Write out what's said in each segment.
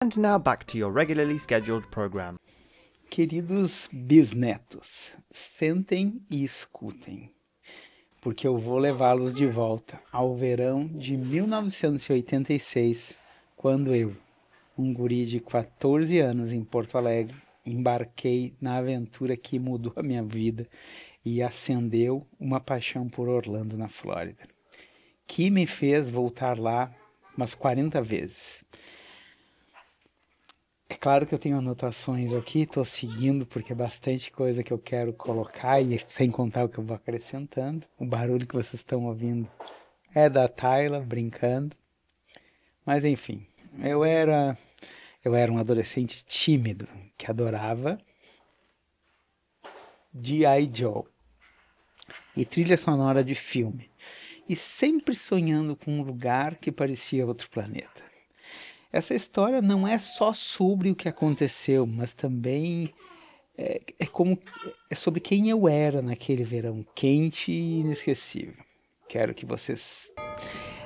And now back to your regularly scheduled program. Queridos bisnetos, sentem e escutem, porque eu vou levá-los de volta ao verão de 1986, quando eu, um guri de 14 anos em Porto Alegre, embarquei na aventura que mudou a minha vida e acendeu uma paixão por Orlando, na Flórida, que me fez voltar lá umas 40 vezes. É claro que eu tenho anotações aqui, estou seguindo porque é bastante coisa que eu quero colocar e sem contar o que eu vou acrescentando. O barulho que vocês estão ouvindo é da Tayla brincando. Mas enfim, eu era um adolescente tímido que adorava G.I. Joe e trilha sonora de filme, e sempre sonhando com um lugar que parecia outro planeta. Essa história não é só sobre o que aconteceu, mas também é sobre quem eu era naquele verão quente e inesquecível. Quero que vocês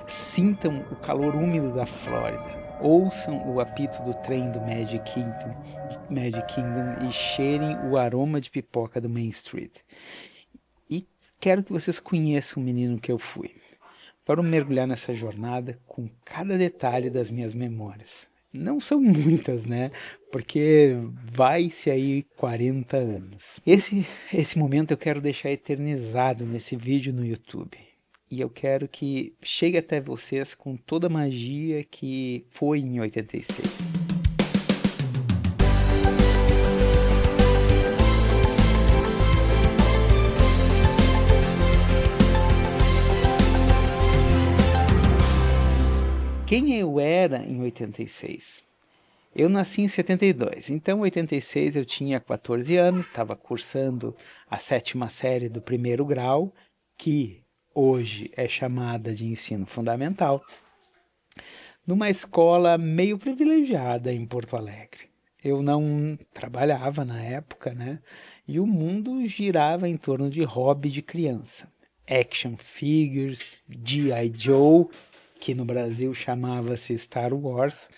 sintam o calor úmido da Flórida, ouçam o apito do trem do Magic Kingdom e cheirem o aroma de pipoca do Main Street. E quero que vocês conheçam o menino que eu fui, para mergulhar nessa jornada com cada detalhe das minhas memórias. Não são muitas, né? Porque vai-se aí 40 anos. Esse momento eu quero deixar eternizado nesse vídeo no YouTube. E eu quero que chegue até vocês com toda a magia que foi em 86. Quem eu era em 86? Eu nasci em 72, então em 86 eu tinha 14 anos, estava cursando a 7ª série do 1º grau, que hoje é chamada de ensino fundamental, numa escola meio privilegiada em Porto Alegre. Eu não trabalhava na época, né? E o mundo girava em torno de hobby de criança. Action figures, G.I. Joe, que no Brasil chamava-se Star Wars,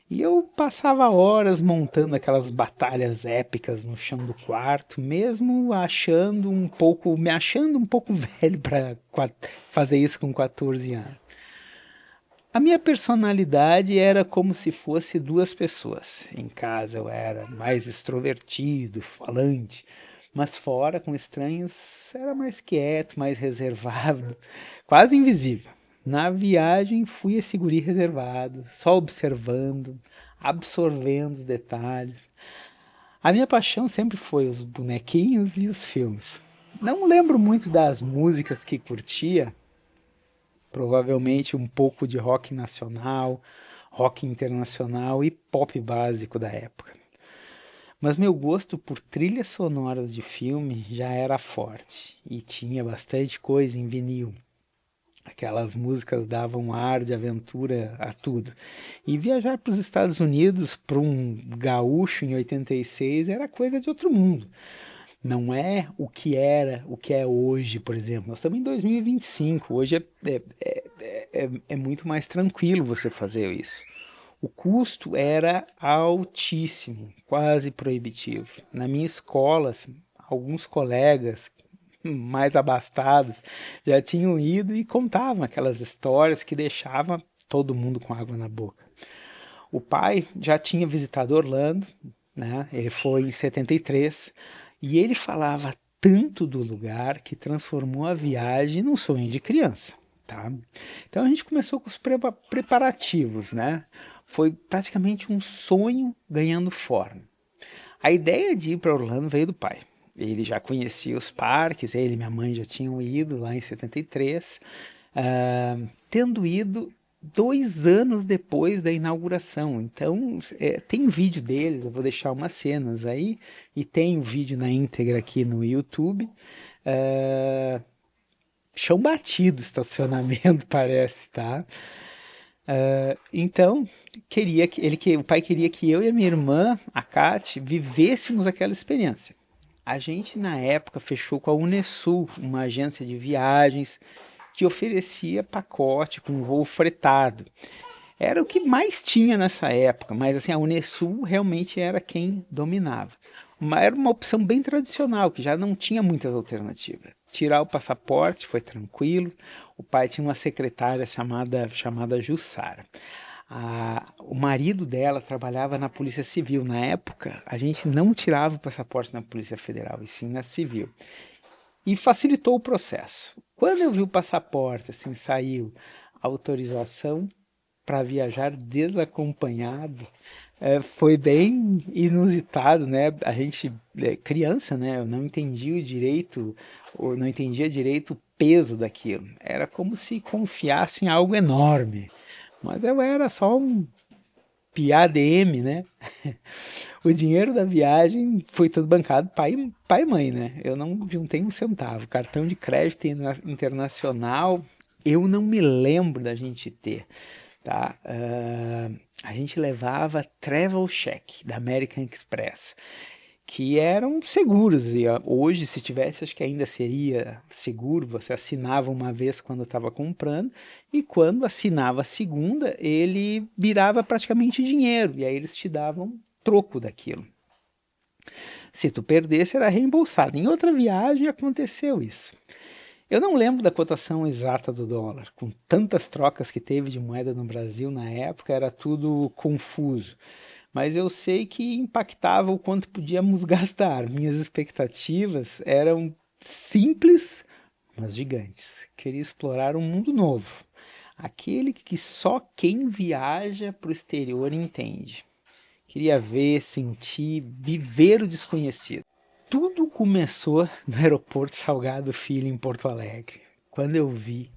e eu passava horas montando aquelas batalhas épicas no chão do quarto, mesmo me achando um pouco velho para fazer isso com 14 anos. A minha personalidade era como se fosse duas pessoas. Em casa eu era mais extrovertido, falante, mas fora com estranhos era mais quieto, mais reservado, quase invisível. Na viagem fui esse guri reservado, só observando, absorvendo os detalhes. A minha paixão sempre foi os bonequinhos e os filmes. Não lembro muito das músicas que curtia, provavelmente um pouco de rock nacional, rock internacional e pop básico da época. Mas meu gosto por trilhas sonoras de filme já era forte e tinha bastante coisa em vinil. Aquelas músicas davam um ar de aventura a tudo. E viajar para os Estados Unidos para um gaúcho em 86 era coisa de outro mundo. Não é o que era, o que é hoje, por exemplo. Nós estamos em 2025. Hoje é muito mais tranquilo você fazer isso. O custo era altíssimo, quase proibitivo. Na minha escola, assim, alguns colegas mais abastados já tinham ido e contavam aquelas histórias que deixavam todo mundo com água na boca. O pai já tinha visitado Orlando, né? Ele foi em 73 e ele falava tanto do lugar que transformou a viagem num sonho de criança. Tá? Então a gente começou com os preparativos, né? Foi praticamente um sonho ganhando forma. A ideia de ir para Orlando veio do pai. Ele já conhecia os parques, ele e minha mãe já tinham ido lá em 73, tendo ido 2 anos depois da inauguração. Então, tem vídeo deles, eu vou deixar umas cenas aí, e tem o vídeo na íntegra aqui no YouTube. Chão batido estacionamento, parece, tá? Então, o pai queria que eu e a minha irmã, a Kate, vivêssemos aquela experiência. A gente, na época, fechou com a Unesul, uma agência de viagens que oferecia pacote com voo fretado. Era o que mais tinha nessa época, mas assim, a Unesul realmente era quem dominava. Era uma opção bem tradicional, que já não tinha muitas alternativas. Tirar o passaporte foi tranquilo. O pai tinha uma secretária chamada Jussara. O marido dela trabalhava na Polícia Civil. Na época, a gente não tirava o passaporte na Polícia Federal, e sim na Civil. E facilitou o processo. Quando eu vi o passaporte, assim, saiu a autorização para viajar desacompanhado, foi bem inusitado, né? A gente, criança, né? Eu não entendia direito, ou não entendia direito o peso daquilo. Era como se confiasse em algo enorme. Mas eu era só um PADM, né? O dinheiro da viagem foi todo bancado pai e mãe, né? Eu não juntei um centavo. Cartão de crédito internacional, eu não me lembro da gente ter, tá? A gente levava Travel Check da American Express, que eram seguros, e hoje, se tivesse, acho que ainda seria seguro. Você assinava uma vez quando estava comprando, e quando assinava a segunda, ele virava praticamente dinheiro, e aí eles te davam troco daquilo. Se tu perdesse, era reembolsado. Em outra viagem aconteceu isso. Eu não lembro da cotação exata do dólar. Com tantas trocas que teve de moeda no Brasil na época, era tudo confuso. Mas eu sei que impactava o quanto podíamos gastar. Minhas expectativas eram simples, mas gigantes. Queria explorar um mundo novo. Aquele que só quem viaja para o exterior entende. Queria ver, sentir, viver o desconhecido. Tudo começou no aeroporto Salgado Filho, em Porto Alegre, quando eu vi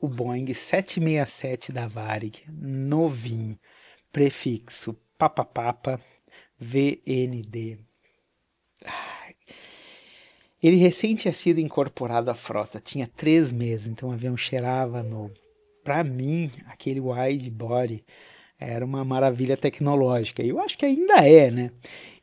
o Boeing 767 da Varig, novinho, prefixo papapapa VND. Ele recém tinha sido incorporado à frota, tinha 3 meses, então o avião cheirava novo. Para mim, aquele wide body era uma maravilha tecnológica. E eu acho que ainda é, né?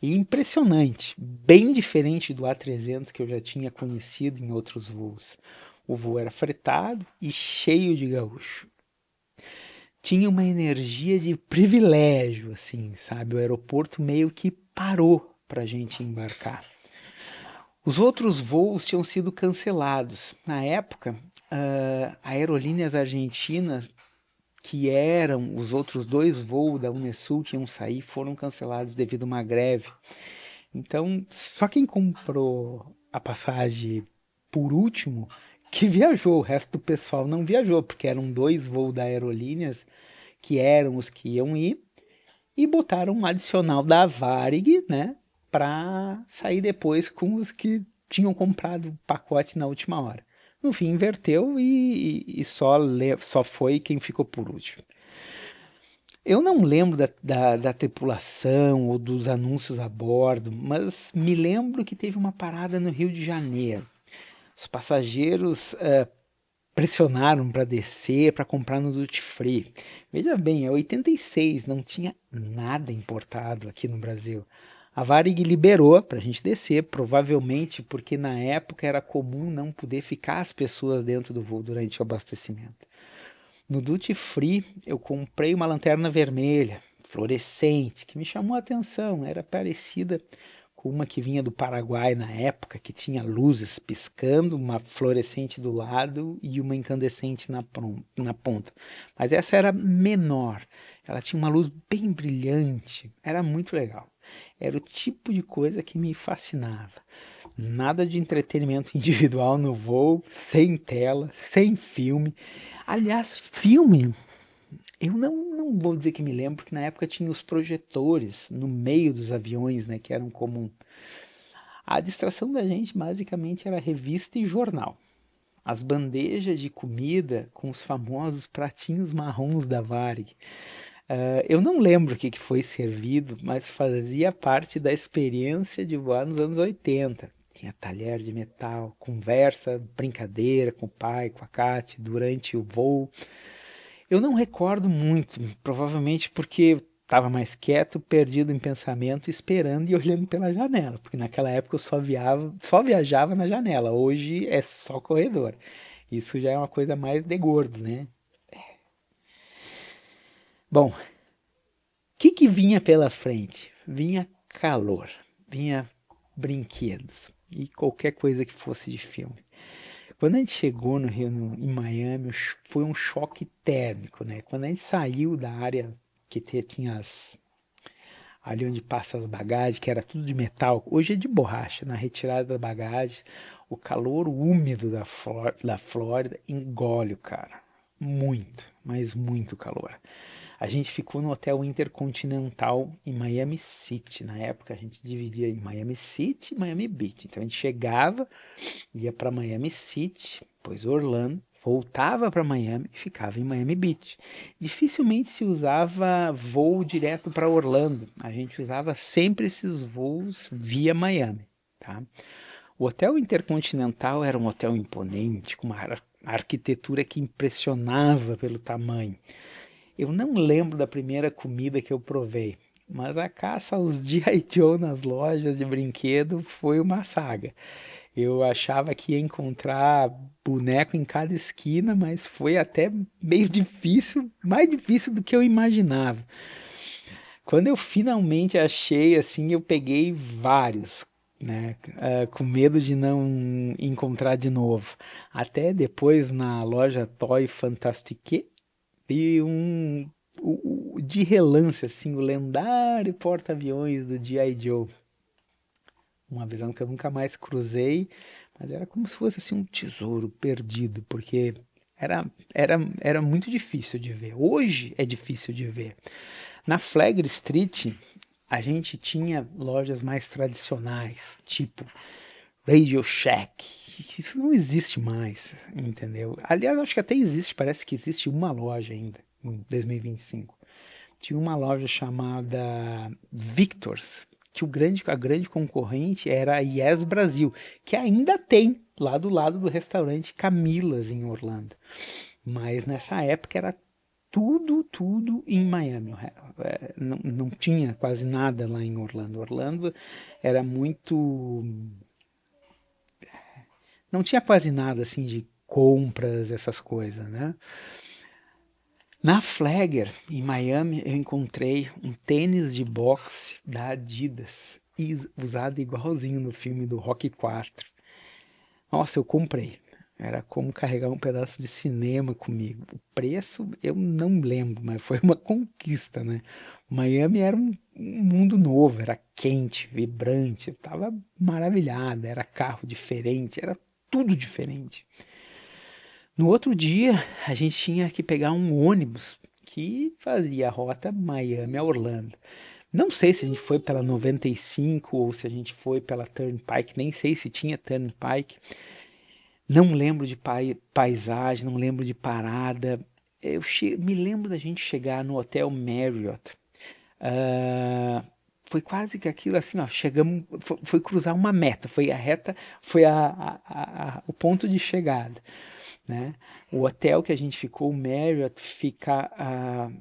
E impressionante, bem diferente do A300 que eu já tinha conhecido em outros voos. O voo era fretado e cheio de gaúcho. Tinha uma energia de privilégio, assim, sabe? O aeroporto meio que parou para a gente embarcar. Os outros voos tinham sido cancelados. Na época, aerolíneas argentinas, que eram os outros 2 voos da Unesul que iam sair, foram cancelados devido a uma greve. Então, só quem comprou a passagem por último que viajou, o resto do pessoal não viajou, porque eram 2 voos da Aerolíneas que eram os que iam ir, e botaram um adicional da Varig, né, para sair depois com os que tinham comprado o pacote na última hora. No fim, inverteu e só foi quem ficou por último. Eu não lembro da tripulação ou dos anúncios a bordo, mas me lembro que teve uma parada no Rio de Janeiro. Os passageiros pressionaram para descer, para comprar no Duty Free. Veja bem, é 86, não tinha nada importado aqui no Brasil. A Varig liberou para a gente descer, provavelmente porque na época era comum não poder ficar as pessoas dentro do voo durante o abastecimento. No Duty Free, eu comprei uma lanterna vermelha, fluorescente, que me chamou a atenção. Era parecida com uma que vinha do Paraguai na época, que tinha luzes piscando, uma fluorescente do lado e uma incandescente na ponta. Mas essa era menor, ela tinha uma luz bem brilhante, era muito legal. Era o tipo de coisa que me fascinava. Nada de entretenimento individual no voo, sem tela, sem filme. Aliás, filme, eu não vou dizer que me lembro, porque na época tinha os projetores no meio dos aviões, né, que eram comum. A distração da gente basicamente era revista e jornal. As bandejas de comida com os famosos pratinhos marrons da Varig. Eu não lembro o que foi servido, mas fazia parte da experiência de voar nos anos 80. Tinha talher de metal, conversa, brincadeira com o pai, com a Kate durante o voo. Eu não recordo muito, provavelmente porque estava mais quieto, perdido em pensamento, esperando e olhando pela janela, porque naquela época eu só viajava na janela. Hoje é só corredor. Isso já é uma coisa mais de gordo, né? Bom, o que vinha pela frente? Vinha calor, vinha brinquedos e qualquer coisa que fosse de filme. Quando a gente chegou no Rio, em Miami, foi um choque térmico, né? Quando a gente saiu da área que tinha ali onde passa as bagagens, que era tudo de metal, hoje é de borracha, na retirada da bagagem, o calor úmido da Flórida engole o cara. Muito, mas muito calor. A gente ficou no Hotel Intercontinental em Miami City. Na época a gente dividia em Miami City e Miami Beach. Então a gente chegava, ia para Miami City, depois Orlando, voltava para Miami e ficava em Miami Beach. Dificilmente se usava voo direto para Orlando. A gente usava sempre esses voos via Miami, tá? O Hotel Intercontinental era um hotel imponente, com uma arquitetura que impressionava pelo tamanho. Eu não lembro da primeira comida que eu provei, mas a caça aos G.I. Joe nas lojas de brinquedo foi uma saga. Eu achava que ia encontrar boneco em cada esquina, mas foi até meio difícil, mais difícil do que eu imaginava. Quando eu finalmente achei, assim, eu peguei vários, né? Com medo de não encontrar de novo. Até depois na loja Toy Fantastique vi de relance, assim, o lendário porta-aviões do G.I. Joe. Uma visão que eu nunca mais cruzei, mas era como se fosse assim um tesouro perdido, porque era muito difícil de ver. Hoje é difícil de ver. Na Flagler Street, a gente tinha lojas mais tradicionais, tipo Radio Shack. Isso não existe mais, entendeu? Aliás, acho que até existe, parece que existe uma loja ainda, em 2025. Tinha uma loja chamada Victor's, que a grande concorrente era a Yes Brasil, que ainda tem lá do lado do restaurante Camilas, em Orlando. Mas nessa época era tudo em Miami. Não tinha quase nada lá em Orlando. Orlando era muito. Não tinha quase nada assim de compras, essas coisas, né? Na Flagler, em Miami, eu encontrei um tênis de boxe da Adidas, usado igualzinho no filme do Rocky 4. Nossa, eu comprei. Era como carregar um pedaço de cinema comigo. O preço eu não lembro, mas foi uma conquista, né? Miami era um mundo novo, era quente, vibrante, eu estava maravilhado, era carro diferente, era tudo diferente. No outro dia, a gente tinha que pegar um ônibus que fazia a rota Miami a Orlando. Não sei se a gente foi pela 95 ou se a gente foi pela Turnpike, nem sei se tinha Turnpike. Não lembro de paisagem, não lembro de parada. Me lembro da gente chegar no Hotel Marriott. Ah, foi quase que aquilo assim, ó, chegamos, foi cruzar uma meta, foi a reta, foi o ponto de chegada, né? O hotel que a gente ficou, o Marriott,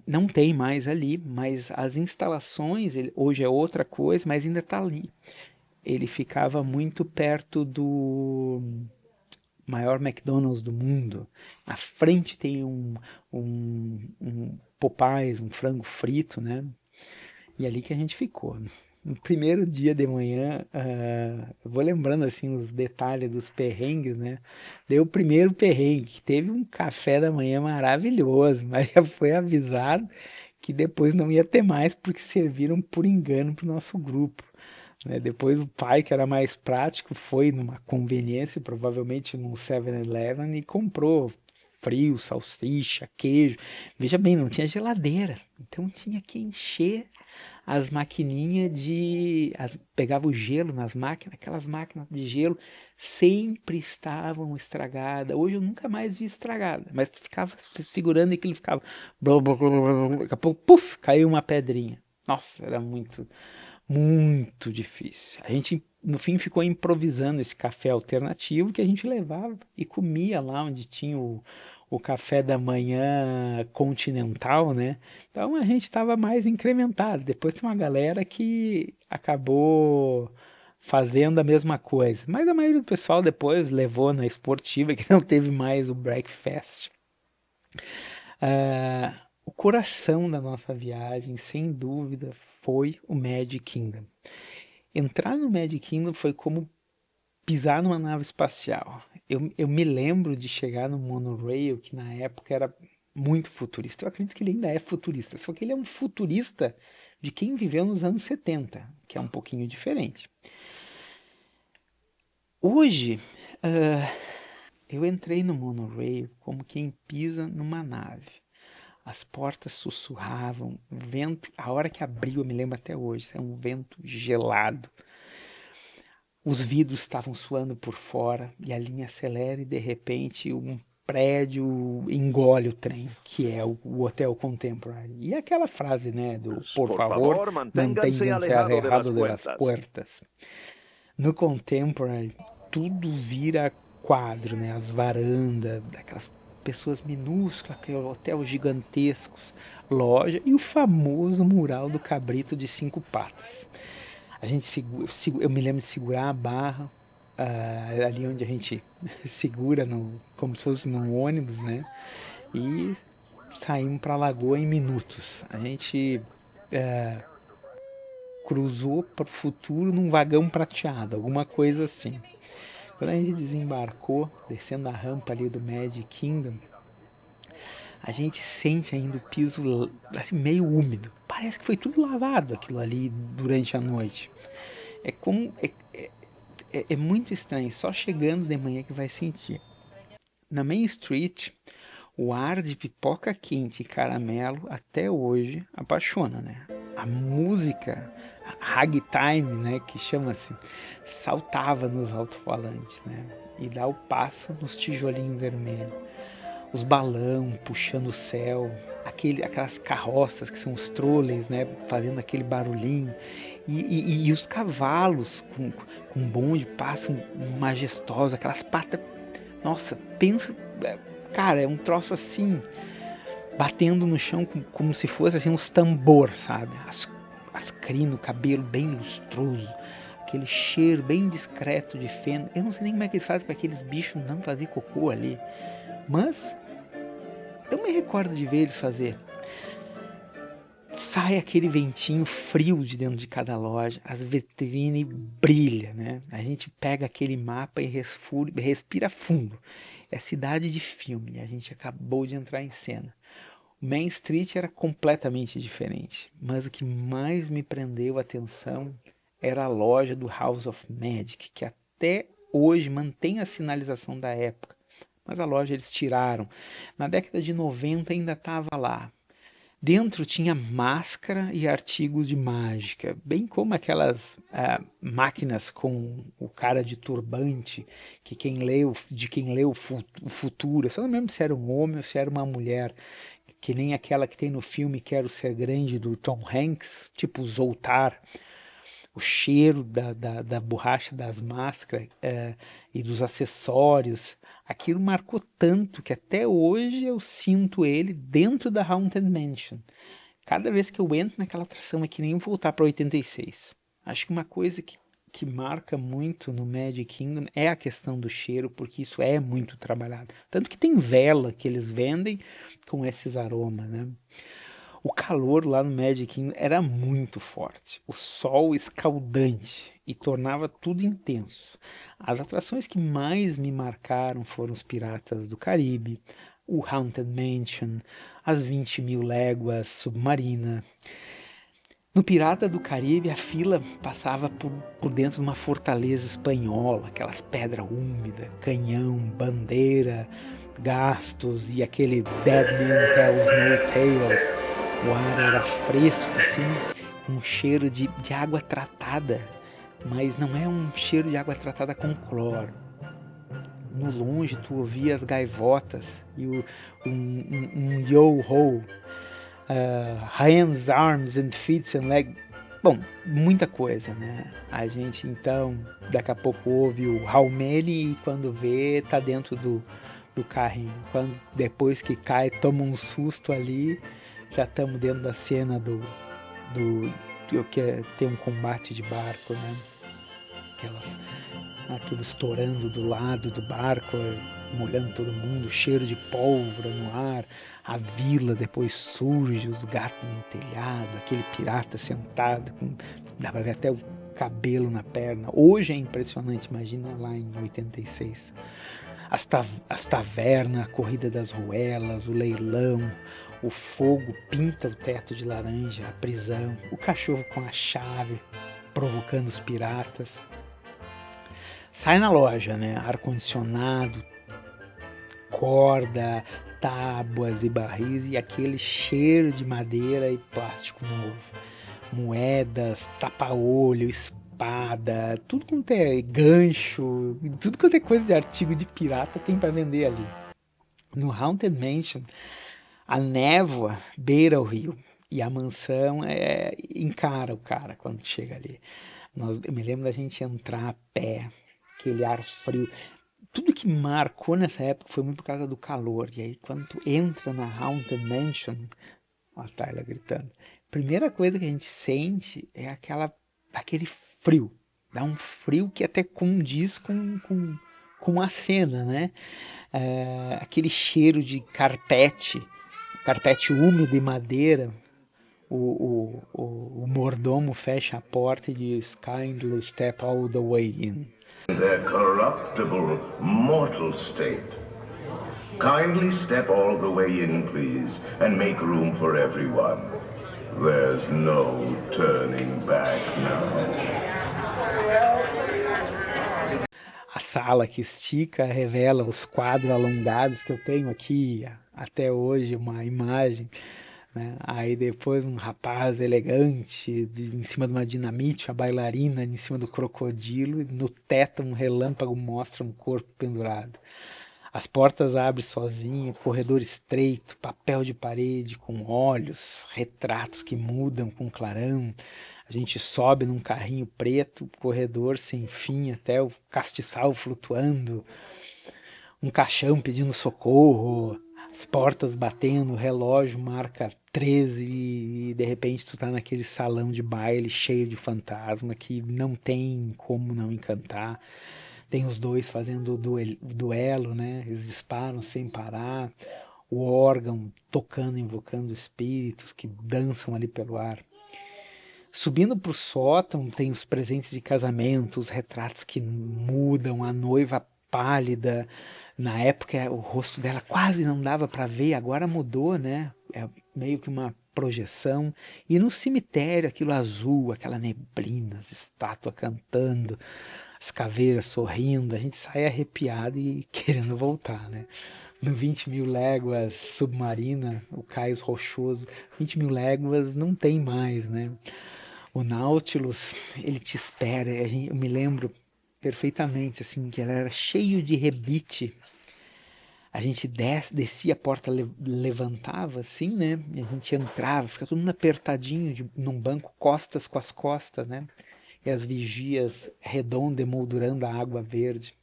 não tem mais ali, mas as instalações, hoje é outra coisa, mas ainda está ali. Ele ficava muito perto do maior McDonald's do mundo. À frente tem um Popeyes, um frango frito, né? E ali que a gente ficou. No primeiro dia de manhã, eu vou lembrando assim os detalhes dos perrengues, né? Deu o primeiro perrengue, teve um café da manhã maravilhoso, mas já foi avisado que depois não ia ter mais porque serviram por engano para o nosso grupo, né? Depois o pai, que era mais prático, foi numa conveniência, provavelmente num 7-Eleven, e comprou frio, salsicha, queijo. Veja bem, não tinha geladeira, então tinha que encher as maquininhas pegava o gelo nas máquinas, aquelas máquinas de gelo sempre estavam estragadas. Hoje eu nunca mais vi estragada, mas tu ficava segurando e aquilo ficava. Daqui a pouco, puf, caiu uma pedrinha. Nossa, era muito difícil. A gente, no fim, ficou improvisando esse café alternativo que a gente levava e comia lá onde tinha o café da manhã continental, né? Então a gente estava mais incrementado. Depois tem uma galera que acabou fazendo a mesma coisa. Mas a maioria do pessoal depois levou na esportiva, que não teve mais o breakfast. O coração da nossa viagem, sem dúvida, foi o Magic Kingdom. Entrar no Magic Kingdom foi como pisar numa nave espacial. Eu me lembro de chegar no monorail, que na época era muito futurista. Eu acredito que ele ainda é futurista, só que ele é um futurista de quem viveu nos anos 70, que é um pouquinho diferente. Hoje, eu entrei no monorail como quem pisa numa nave. As portas sussurravam, o vento, a hora que abriu, eu me lembro até hoje, é um vento gelado. Os vidros estavam suando por fora e a linha acelera e de repente um prédio engole o trem, que é o Hotel Contemporary. E aquela frase, né, do por favor, manténganse alejado de las puertas. No Contemporary, tudo vira quadro, né, as varandas, aquelas pessoas minúsculas, aquele hotel gigantescos, loja e o famoso mural do cabrito de 5 patas. A gente eu me lembro de segurar a barra ali onde a gente segura como se fosse num ônibus, né? E saímos para a lagoa em minutos. A gente cruzou para o futuro num vagão prateado, alguma coisa assim. Quando a gente desembarcou, descendo a rampa ali do Magic Kingdom, a gente sente ainda o piso assim, meio úmido. Parece que foi tudo lavado aquilo ali durante a noite. É como é muito estranho, só chegando de manhã que vai sentir. Na Main Street, o ar de pipoca quente e caramelo até hoje apaixona, né? A música, a ragtime, né, que chama-se, saltava nos alto-falantes, né? E dá o passo nos tijolinhos vermelhos. Os balão puxando o céu, aquelas carroças que são os trolleys, né, fazendo aquele barulhinho, e os cavalos com bonde passam majestosos, aquelas patas, nossa, pensa, cara, é um troço assim, batendo no chão como se fosse assim uns tambor, sabe, as crinas, o cabelo bem lustroso, aquele cheiro bem discreto de feno. Eu não sei nem como é que eles fazem para aqueles bichos não fazer cocô ali, mas eu me recordo de ver eles fazer. Sai aquele ventinho frio de dentro de cada loja, as vitrines brilham, né? A gente pega aquele mapa e respira fundo. É cidade de filme, a gente acabou de entrar em cena. O Main Street era completamente diferente, mas o que mais me prendeu a atenção era a loja do House of Magic, que até hoje mantém a sinalização da época. Mas a loja eles tiraram. Na década de 90 ainda estava lá. Dentro tinha máscara e artigos de mágica, bem como aquelas máquinas com o cara de turbante, que quem leu o futuro, eu só não lembro se era um homem ou se era uma mulher, que nem aquela que tem no filme Quero Ser Grande, do Tom Hanks, tipo Zoltar. O cheiro da borracha das máscaras e dos acessórios, aquilo marcou tanto que até hoje eu sinto ele dentro da Haunted Mansion. Cada vez que eu entro naquela atração é que nem voltar para 86. Acho que uma coisa que marca muito no Magic Kingdom é a questão do cheiro, porque isso é muito trabalhado. Tanto que tem vela que eles vendem com esses aromas, né? O calor lá no Magic Kingdom era muito forte, o sol escaldante e tornava tudo intenso. As atrações que mais me marcaram foram os Piratas do Caribe, o Haunted Mansion, as 20.000 léguas submarina. No Pirata do Caribe, a fila passava por dentro de uma fortaleza espanhola, aquelas pedras úmidas, canhão, bandeira, gastos e aquele Dead Man Tells No Tales. O ar era fresco, assim, um cheiro de água tratada, mas não é um cheiro de água tratada com cloro. No longe tu ouvia as gaivotas e um yo-ho, hands, arms and feet and legs. Bom, muita coisa, né? A gente então, daqui a pouco ouve o Haumeli e quando vê, tá dentro do carrinho. Depois que cai, toma um susto ali, já estamos dentro da cena do que tem um combate de barco, né? aquilo estourando do lado do barco, molhando todo mundo, cheiro de pólvora no ar, a vila depois surge, os gatos no telhado, aquele pirata sentado, dá pra ver até o cabelo na perna. Hoje é impressionante, imagina lá em 86. As tavernas, a corrida das ruelas, o leilão, o fogo pinta o teto de laranja, a prisão, o cachorro com a chave provocando os piratas. Sai na loja, né? Ar-condicionado, corda, tábuas e barris e aquele cheiro de madeira e plástico novo. Moedas, tapa-olho, espada, tudo quanto é gancho, tudo quanto é coisa de artigo de pirata tem para vender ali. No Haunted Mansion, a névoa beira o rio e a mansão encara o cara quando chega ali. Eu me lembro da gente entrar a pé, aquele ar frio. Tudo que marcou nessa época foi muito por causa do calor. E aí, quando tu entra na Haunted Mansion, ó a Tyler gritando, a primeira coisa que a gente sente é aquele frio. Dá um frio que até condiz com a cena, né? Aquele cheiro de carpete úmido e madeira. O mordomo fecha a porta e diz: Kindly step all the way in. Their corruptible, mortal state. Kindly step all the way in, please, and make room for everyone. There's no turning back now. A sala que estica revela os quadros alongados que eu tenho aqui até hoje, uma imagem, né? Aí depois um rapaz elegante em cima de uma dinamite, a bailarina em cima do crocodilo, e no teto um relâmpago mostra um corpo pendurado. As portas abrem sozinho, corredor estreito, papel de parede com olhos, retratos que mudam com clarão. A gente sobe num carrinho preto, corredor sem fim, até o castiçal flutuando, um caixão pedindo socorro, as portas batendo, o relógio marca 13 e de repente tu tá naquele salão de baile cheio de fantasma que não tem como não encantar. Tem os dois fazendo duelo, né? Eles disparam sem parar, o órgão tocando, invocando espíritos que dançam ali pelo ar. Subindo para o sótão tem os presentes de casamento, os retratos que mudam, a noiva pálida. Na época o rosto dela quase não dava para ver, agora mudou, né? É meio que uma projeção. E no cemitério aquilo azul, aquela neblina, as estátuas cantando, as caveiras sorrindo, a gente sai arrepiado e querendo voltar, né? No 20 mil léguas submarina, o cais rochoso, 20 mil léguas não tem mais, né? O Nautilus, ele te espera. Eu me lembro perfeitamente, assim, que ela era cheio de rebite. A gente descia, a porta levantava, assim, né? E a gente entrava, fica todo mundo apertadinho num banco, costas com as costas, né? E as vigias redondas emoldurando a água verde.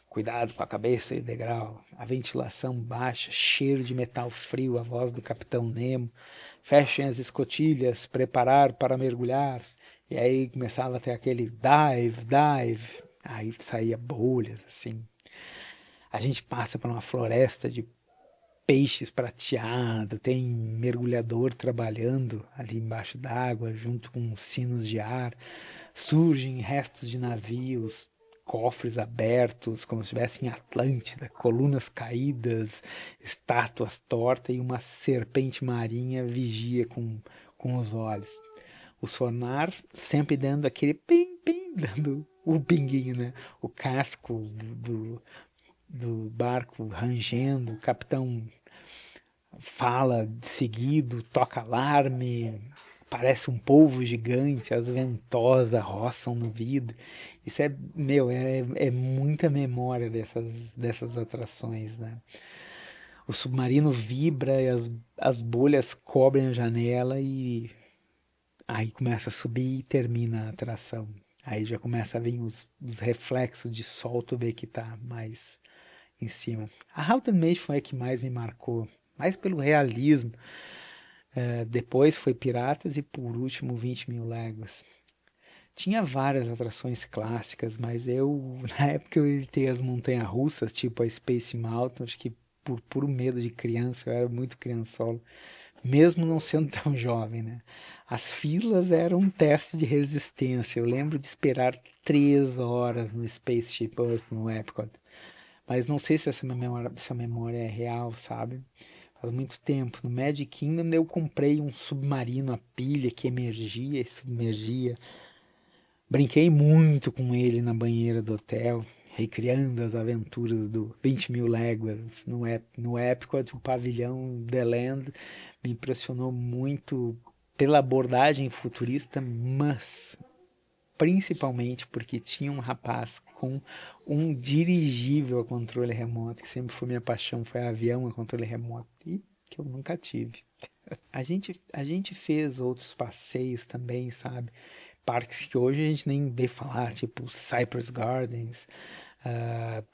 Cuidado com a cabeça e o degrau. A ventilação baixa, cheiro de metal frio, a voz do Capitão Nemo. Fechem as escotilhas, preparar para mergulhar. E aí começava a ter aquele dive, dive. Aí saía bolhas, assim. A gente passa por uma floresta de peixes prateados, tem mergulhador trabalhando ali embaixo d'água, junto com sinos de ar. Surgem restos de navios, cofres abertos, como se estivesse em Atlântida, colunas caídas, estátuas tortas e uma serpente marinha vigia com os olhos. O sonar sempre dando aquele pim-pim, dando o pinguinho, né? O casco do barco rangendo, o capitão fala de seguido, toca alarme, parece um polvo gigante, as ventosas roçam no vidro. Isso é muita memória dessas atrações, né? O submarino vibra e as bolhas cobrem a janela e aí começa a subir e termina a atração. Aí já começa a vir os reflexos de sol, tu vê que tá mais em cima. A Haunted Mansion foi a que mais me marcou, mais pelo realismo. Depois foi Piratas e por último 20 mil léguas. Tinha várias atrações clássicas, mas na época eu evitei as montanhas-russas, tipo a Space Mountain, acho que por puro medo de criança, eu era muito criançola, mesmo não sendo tão jovem, né? As filas eram um teste de resistência. Eu lembro de esperar 3 horas no Spaceship Earth, no Epcot. Mas não sei se essa memória é real, sabe? Faz muito tempo. No Magic Kingdom eu comprei um submarino a pilha que emergia e submergia. Brinquei muito com ele na banheira do hotel, recriando as aventuras do 20 Mil Léguas no Epcot. O pavilhão The Land me impressionou muito pela abordagem futurista, mas principalmente porque tinha um rapaz com um dirigível a controle remoto, que sempre foi minha paixão, foi avião a controle remoto, e que eu nunca tive. A gente fez outros passeios também, sabe? Parques que hoje a gente nem vê falar, tipo Cypress Gardens,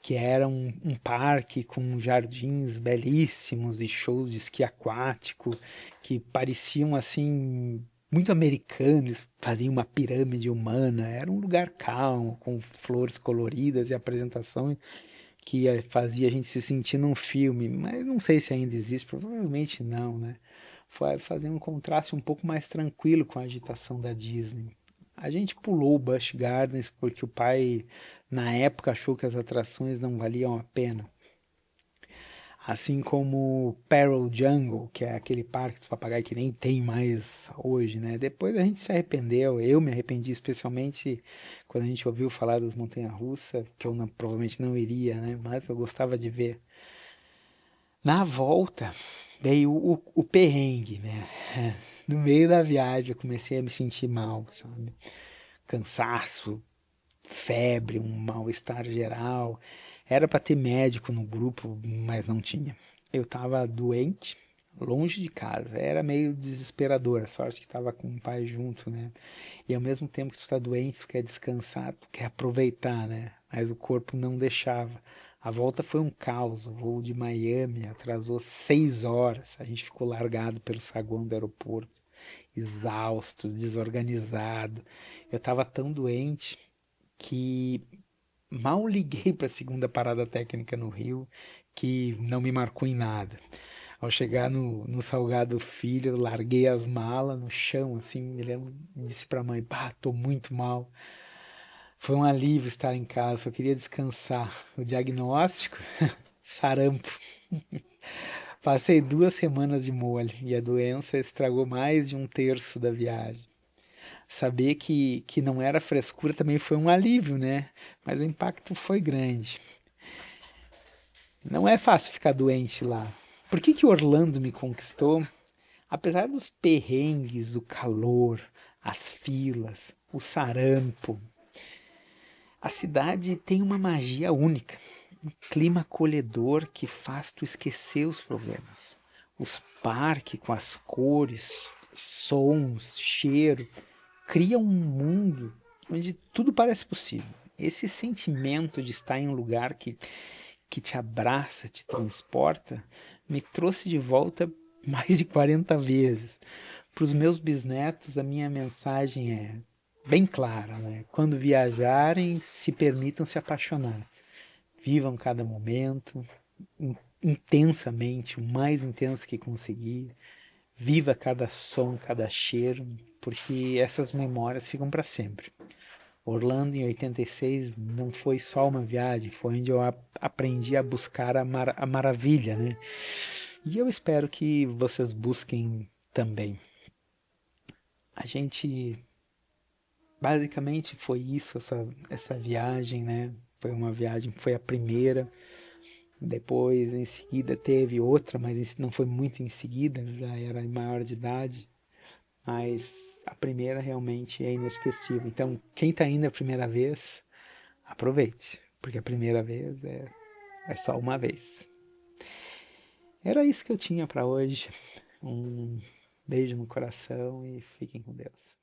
que era um parque com jardins belíssimos e shows de esqui aquático que pareciam assim muito americanos, faziam uma pirâmide humana, era um lugar calmo, com flores coloridas e apresentação que fazia a gente se sentir num filme, mas não sei se ainda existe, provavelmente não, né? Fazer um contraste um pouco mais tranquilo com a agitação da Disney. A gente pulou o Busch Gardens porque o pai, na época, achou que as atrações não valiam a pena. Assim como Pearl Jungle, que é aquele parque dos papagaios que nem tem mais hoje, né? Depois a gente se arrependeu, eu me arrependi especialmente quando a gente ouviu falar dos montanha-russa, que eu provavelmente não iria, né? Mas eu gostava de ver. Na volta veio o perrengue, né? No meio da viagem eu comecei a me sentir mal, sabe? Cansaço, febre, um mal-estar geral. Era para ter médico no grupo, mas não tinha. Eu estava doente, longe de casa. Era meio desesperador. A sorte que estava com o pai junto, né? E ao mesmo tempo que tu está doente, tu quer descansar, tu quer aproveitar, né? Mas o corpo não deixava. A volta foi um caos. O voo de Miami atrasou 6 horas. A gente ficou largado pelo saguão do aeroporto, exausto, desorganizado. Eu estava tão doente que mal liguei para a segunda parada técnica no Rio, que não me marcou em nada. Ao chegar no Salgado Filho, eu larguei as malas no chão, assim, me lembro, disse para a mãe, pá, tô muito mal. Foi um alívio estar em casa, só queria descansar. O diagnóstico, sarampo. Passei 2 semanas de molho e a doença estragou mais de um terço da viagem. Saber que não era frescura também foi um alívio, né? Mas o impacto foi grande. Não é fácil ficar doente lá. Por que Orlando me conquistou? Apesar dos perrengues, o calor, as filas, o sarampo, a cidade tem uma magia única, um clima acolhedor que faz tu esquecer os problemas. Os parques com as cores, sons, cheiro, criam um mundo onde tudo parece possível. Esse sentimento de estar em um lugar que te abraça, te transporta, me trouxe de volta mais de 40 vezes. Para os meus bisnetos, a minha mensagem é bem clara, né? Quando viajarem, se permitam se apaixonar. Vivam cada momento intensamente, o mais intenso que conseguir. Viva cada som, cada cheiro, porque essas memórias ficam para sempre. Orlando em 86 não foi só uma viagem, foi onde eu aprendi a buscar a maravilha, né? E eu espero que vocês busquem também. A gente basicamente foi isso, essa viagem, né? Foi uma viagem, foi a primeira. Depois, em seguida, teve outra, mas não foi muito em seguida, já era maior de idade. Mas a primeira realmente é inesquecível. Então, quem está indo a primeira vez, aproveite, porque a primeira vez é só uma vez. Era isso que eu tinha para hoje. Um beijo no coração e fiquem com Deus.